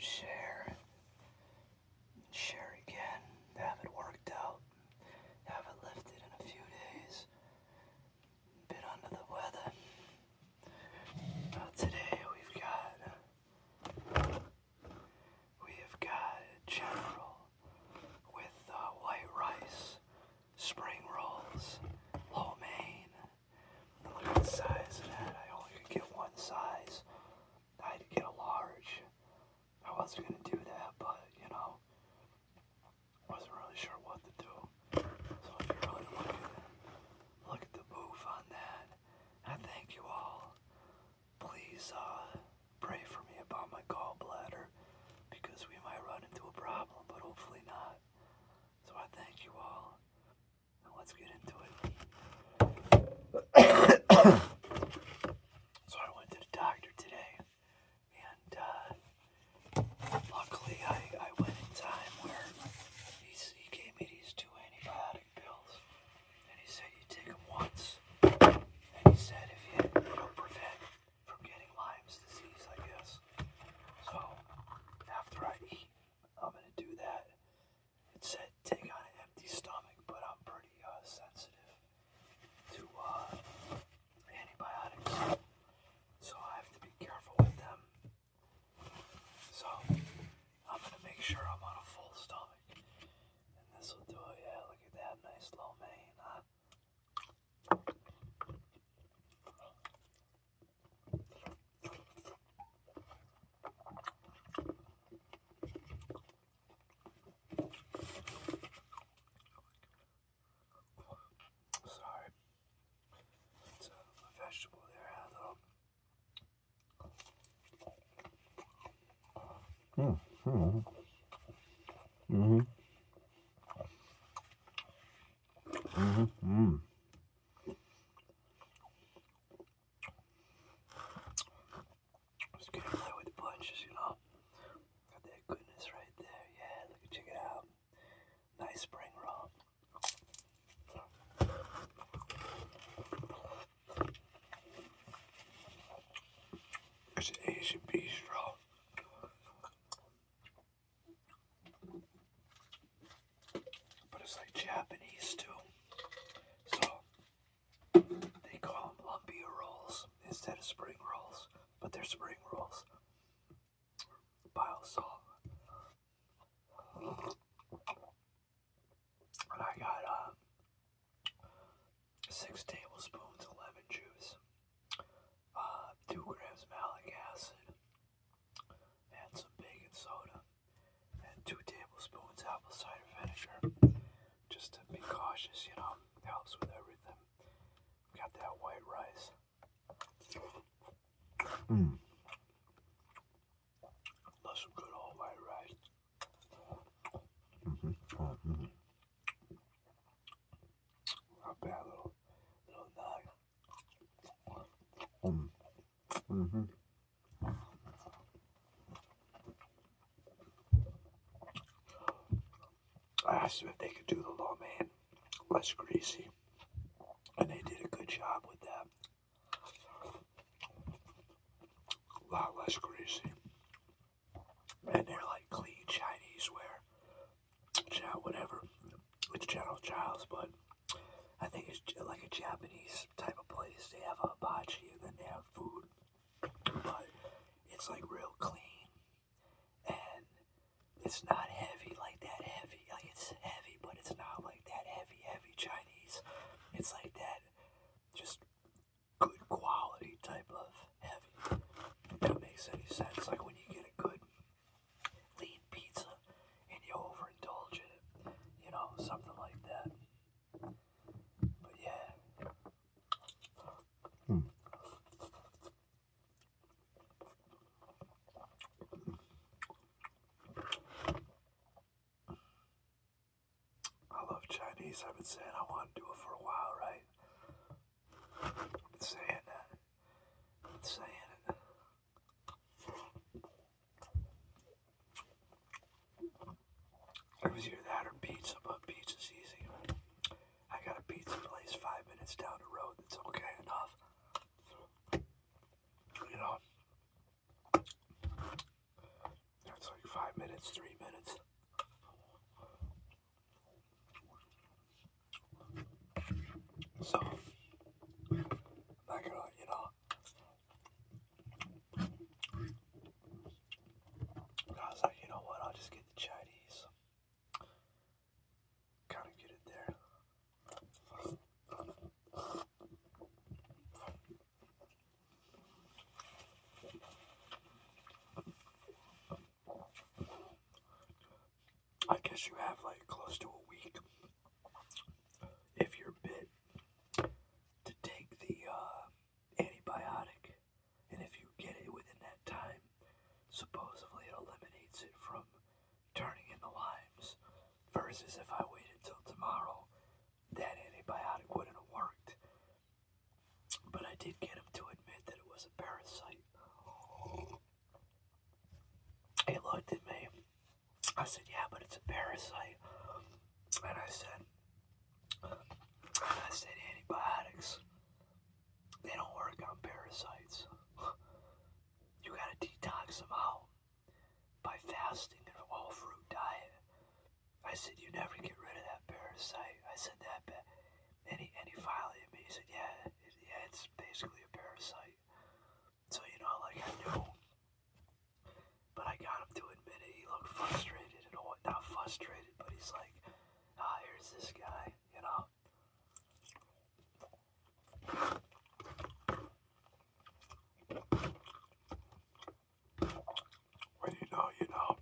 share, share again. Haven't worked out, haven't lifted in a few days, been under the weather. Today we've got General with white rice, spring rolls, lo mein. Look at the size of that. I only could get one size. I had to get a large. I wasn't gonna do that, but wasn't really sure what to do. So if you really look at the move on that, I thank you all. Please pray for me about my gallbladder because we might run into a problem, but hopefully not. So I thank you all. Now let's get into it. So I went to the doctor today, and luckily I went in time where he gave me these 2 antibiotic pills, and he said you take them once, and he said if it'll prevent from getting Lyme's disease, I guess. So after I eat, I'm gonna do that. It said take on an empty stomach, but I'm pretty sensitive to antibiotics, so I have to be careful with them. So I'm gonna make sure I'm on a full stomach, and this will do it. Yeah, look at that nice lo mein. Sorry, it's a vegetable there, though. Just getting right with the punches, Got that goodness right there. Yeah, check it out. Nice spring roll. It's an Asian bistro. But it's like Japanese too. So they call them lumpia rolls instead of spring rolls. But they're spring rolls. Biosol. And I got 6 tablespoons of lemon juice, 2 grams malic acid, and some baking soda, and 2 tablespoons apple cider vinegar. Just to be cautious, helps with everything. Got that white rice. Love some good old white rice. Not bad, little nug. I asked them if they could do the lo mein less greasy, and they did a good job with that. A lot less greasy. And they're like clean Chinese ware. Whatever. It's General Childs, but I think it's like a Japanese type of place. They have a hibachi and then they have food. But it's like real clean. And it's not heavy like that heavy. Like it's heavy, but it's not like that heavy Chinese. It's like that just good quality type of heavy. If that makes any sense. Like when you get a good lean pizza and you overindulge in it. Something like that. But yeah. I love Chinese. I've been saying I want to do it for a while, right? I've been saying that. I've been saying it. It was either that or pizza, but pizza's easy. I got a pizza place 5 minutes down the road that's okay enough. That's like it's 3 minutes. So, I'm not gonna, I was like, you know what, I'll just get the Chinese. Kind of get it there. I guess you have like close to a week if you're bit to take the antibiotic, and if you get it within that time, supposedly it eliminates it from turning into limes. Versus if I waited till tomorrow, that antibiotic wouldn't have worked. But I did get him to admit that it was a parasite. He looked at me. I said, yeah, but it's a parasite. And I said, antibiotics, they don't work on parasites. You gotta detox them out by fasting and an all fruit diet. I said, you never get rid of that parasite. I said that, and he finally admitted, he said, yeah, it's basically a parasite. So, like I knew. But I got him to admit it. He looked frustrated and not frustrated, but he's like, here's this guy, When you know, you know.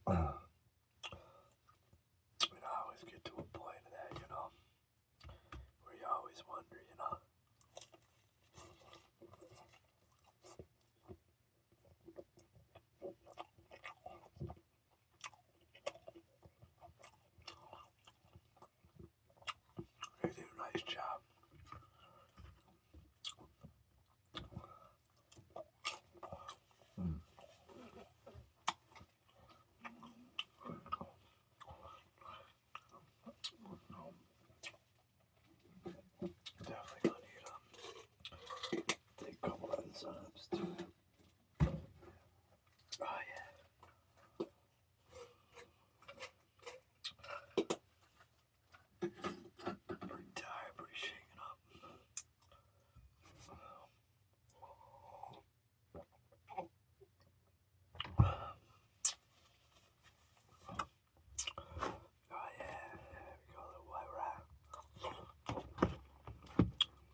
I always get to a point of that, where you always wonder, They do a nice job. Definitely gonna need take a couple of enzymes too. Oh yeah. Pretty tired, pretty shaken up. Oh yeah, we got a little white rat.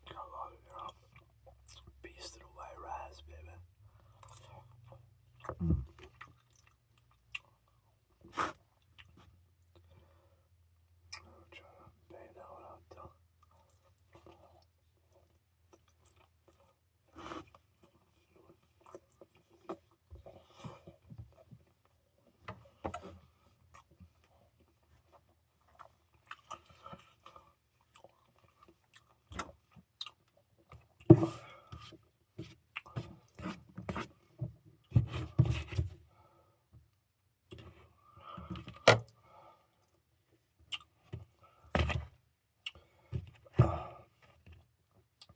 Got a lot of, beast of the white rats, baby. I'm trying to bang that one out though.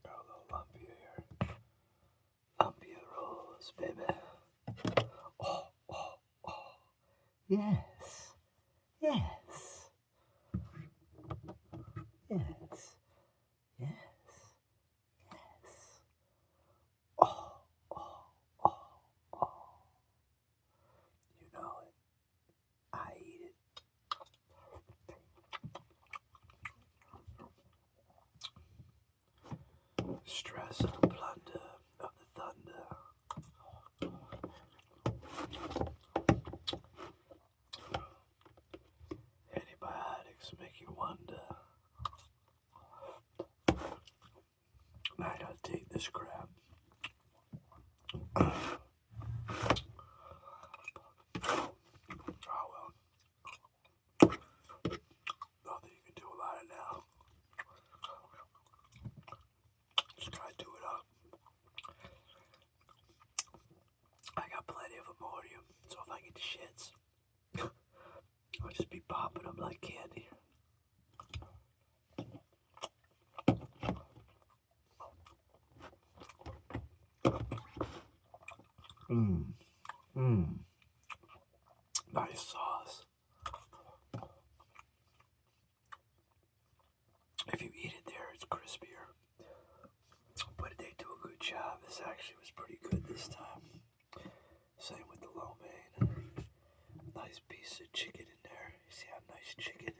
Got a little lumpia here. Lumpia rolls, baby. Oh, oh, oh. Yes. Yes. Yes. Yes. Yes. Oh, oh, oh, oh. You know it. I eat it. Stress of the plunder of the thunder. Antibiotics make you wonder. I gotta take this crap. Oh well. Nothing you can do about it now. Mmm. Mmm. Nice sauce. If you eat it there, it's crispier. But they do a good job. This actually was pretty good this time. Same with the lo mein. Nice piece of chicken in there. You see how nice chicken?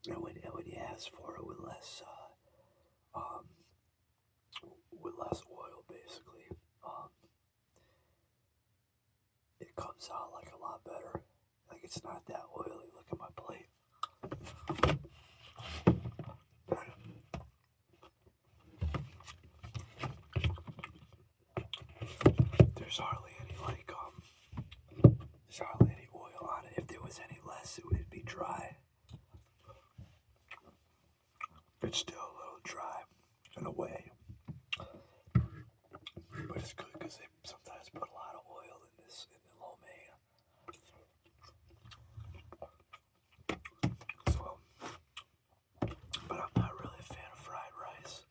And when you ask for it um, with less oil, basically, it comes out like a lot better. Like it's not that oily. Look at my plate. There's hardly any there's hardly any oil on it. If there was any less, it would be dry. It's still a little dry in a way, but it's good because they sometimes put a lot of oil in the lo mein. So, but I'm not really a fan of fried rice.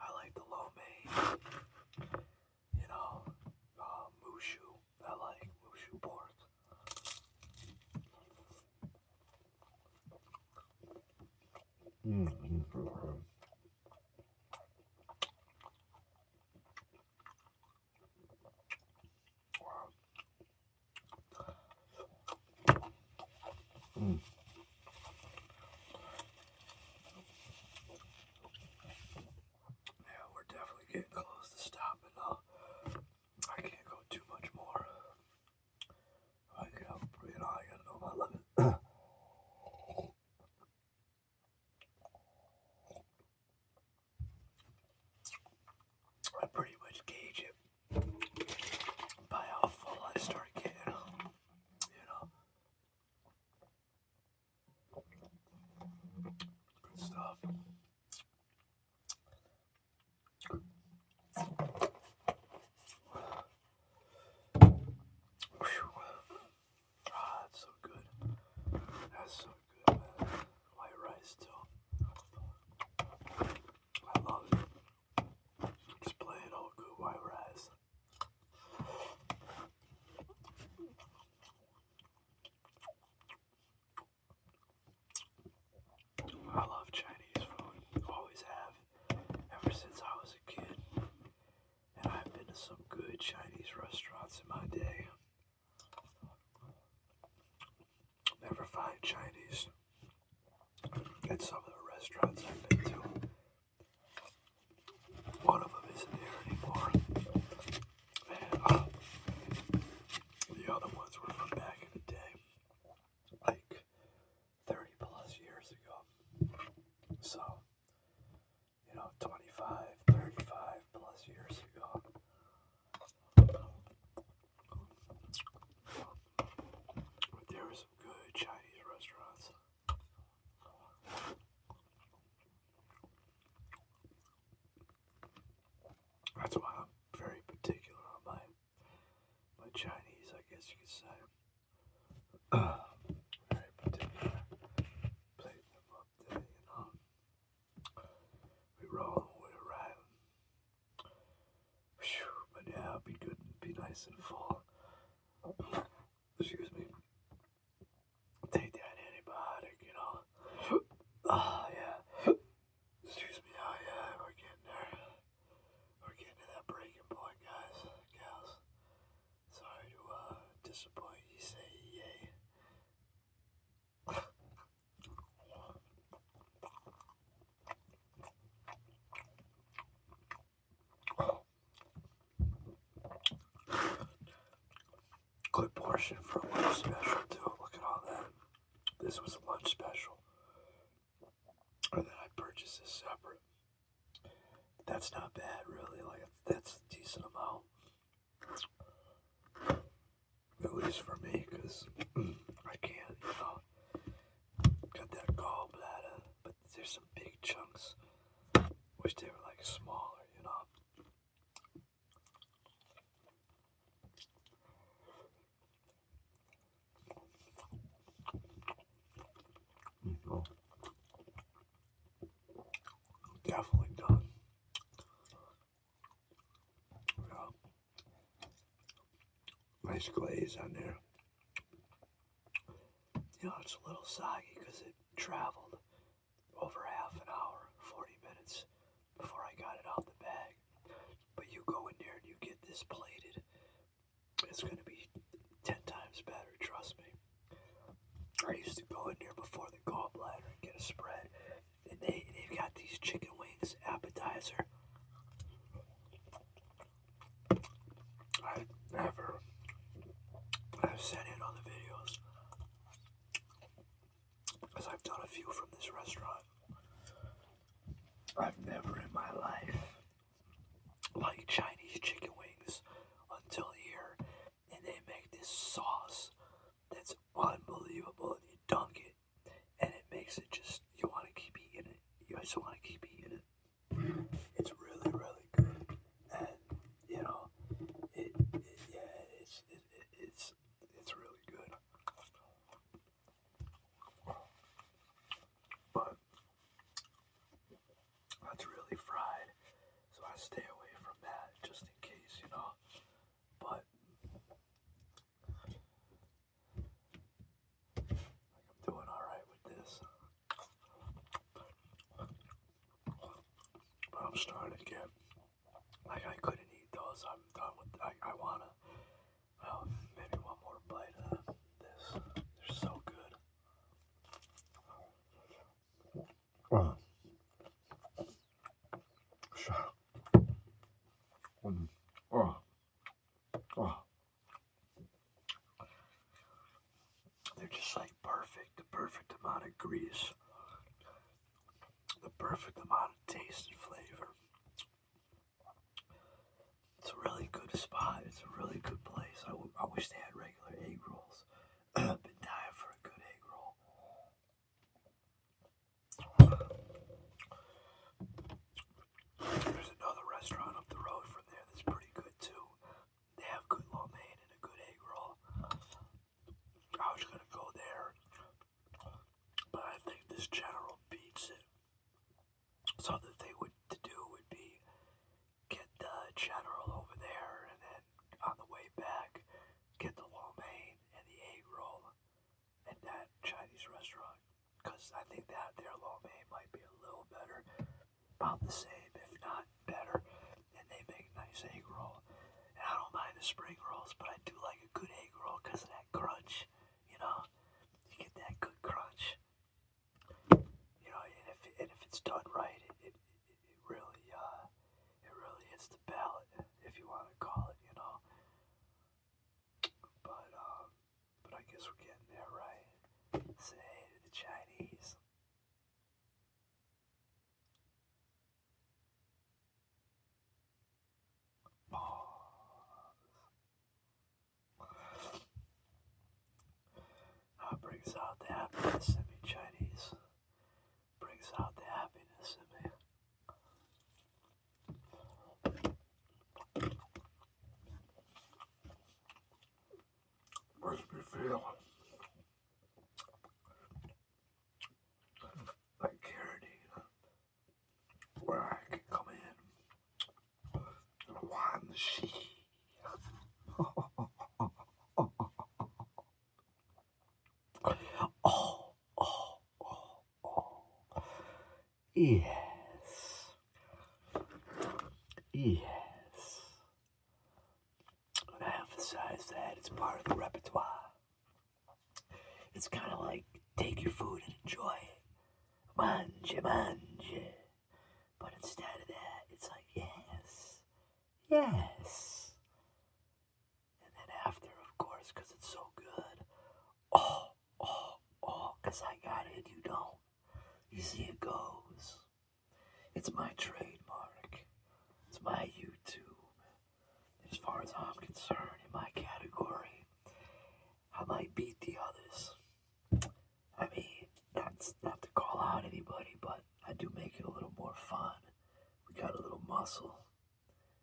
I like the lo mein. You know, mushu. I like mushu pork. Mm-hmm. Mm. Yeah, we're definitely getting close to stopping now. I can't go too much more. I gotta know my limit. I pretty much gauge it by how full I start getting. You know, good stuff. Whew. Ah, that's so good. That's so good, man. White rice too. I love it. Just plain old good white rice. I love Chinese food. Always have. Ever since I was a kid. And I've been to some good Chinese restaurants in my day. Never find Chinese at some of the restaurants I've been to. One of them isn't here anymore. And the other ones were from back in the day. Like 30 plus years ago. So, 25, 35 plus years ago. But there were some good Chinese restaurants. That's why I'm very particular on my Chinese, I guess you could say. Very particular. Plate them up there. We roll with it right. Whew, but yeah, it'll be good, be nice and full. Excuse me. Take that antibiotic. Ah, yeah. Excuse me. Oh, yeah, we're getting there. We're getting to that breaking point, guys, gals. Sorry to disappoint you. Say yay. Good portion for a lunch special too. Look at all that. This was a lunch special. And then I purchased this separate. That's not bad, really. Like that's a decent amount, at least for me, because I can't, got that gallbladder. But there's some big chunks. Wish they were like smaller. Oh, definitely done. Yeah. nice glaze on there. You know, it's a little soggy because it traveled over half an hour, 40 minutes before I got it out the bag. But you go in there and you get this plated, it's going to be 10 times better, trust me. I used to go in there before the gallbladder and get a spread. And they've got these chicken wings appetizer. I've said it on the videos, because I've done a few from this restaurant. I've never in my life liked Chinese chicken wings until here, and they make this sauce that's unbelievable, and you dunk it, and it makes it just, you want to keep eating it. You just want to keep eating it. It's really, really good, and you know, it's really good. But that's really fried, so I stay away from that just in case, you know. But I'm doing all right with this. But I'm starting to get like I couldn't eat those. I'm done with. I wanna. Well, maybe one more bite of this. They're so good. Oh. Oh. Oh. They're just like perfect. The perfect amount of grease. The perfect amount of taste and flavor. It's a really good spot. It's a really good place. I wish they had regular egg rolls. I've been dying for a good egg roll. There's another restaurant up the road from there that's pretty good too. They have good lo mein and a good egg roll. I was gonna go there, but I think this General beats it. So the thing to do would be get the General over there, and then on the way back, get the lo mein and the egg roll at that Chinese restaurant. Because I think that their lo mein might be a little better, about the same, if not better, and they make nice egg roll. And I don't mind the spring rolls, but I do like a good egg roll because of that crunch. You know, you get that good crunch. You know, and if it's done right, it really hits the palate, if you want to call it. You know, but I guess we're getting there, right? Say hey to the Chinese. Brings out the happiness in me, Chinese. Brings out the happiness in me. Makes me feel like Carradine, where I can come in and wind the sheet. Yes. Yes. And I emphasize that it's part of the repertoire. It's kind of like take your food and enjoy it. Manje. But instead of that, it's like, yes. Yes. And then after, of course, because it's so good. Because I got it, you don't. You see, it goes. It's my trademark. It's my YouTube. As far as I'm concerned, in my category, I might beat the others. I mean, not to call out anybody, but I do make it a little more fun. We got a little muscle.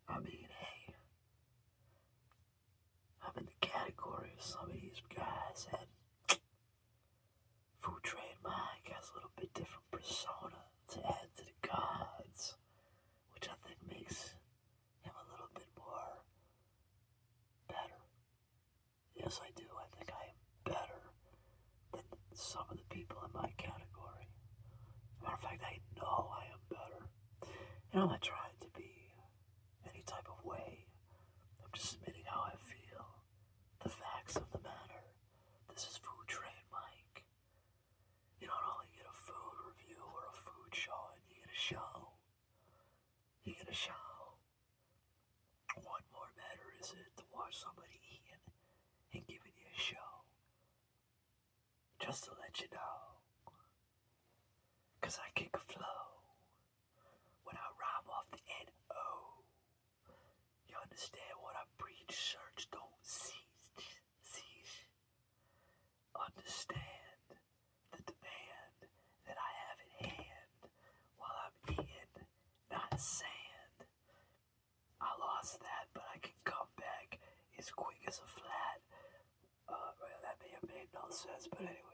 I mean, hey, I'm in the category of some of these guys, and Food Train Mike has a little bit different persona to add to the gods, which I think makes him a little bit more better. my category. Matter of fact, I know I am better. And I'm not trying to be any type of way. I'm just admitting how I feel. The facts of the matter. This is Food Train Mike. You don't only get a food review or a food show, and you get a show. You get a show. What more better is it to watch somebody eating and giving you a show? Just to let you know. 'Cause I kick a flow when I rhyme off the N-O. You understand what I preach? Search, don't cease. Understand the demand that I have at hand while I'm eating, not sand. I lost that, but I can come back as quick as a flat. Well, that may have made no sense, but anyway.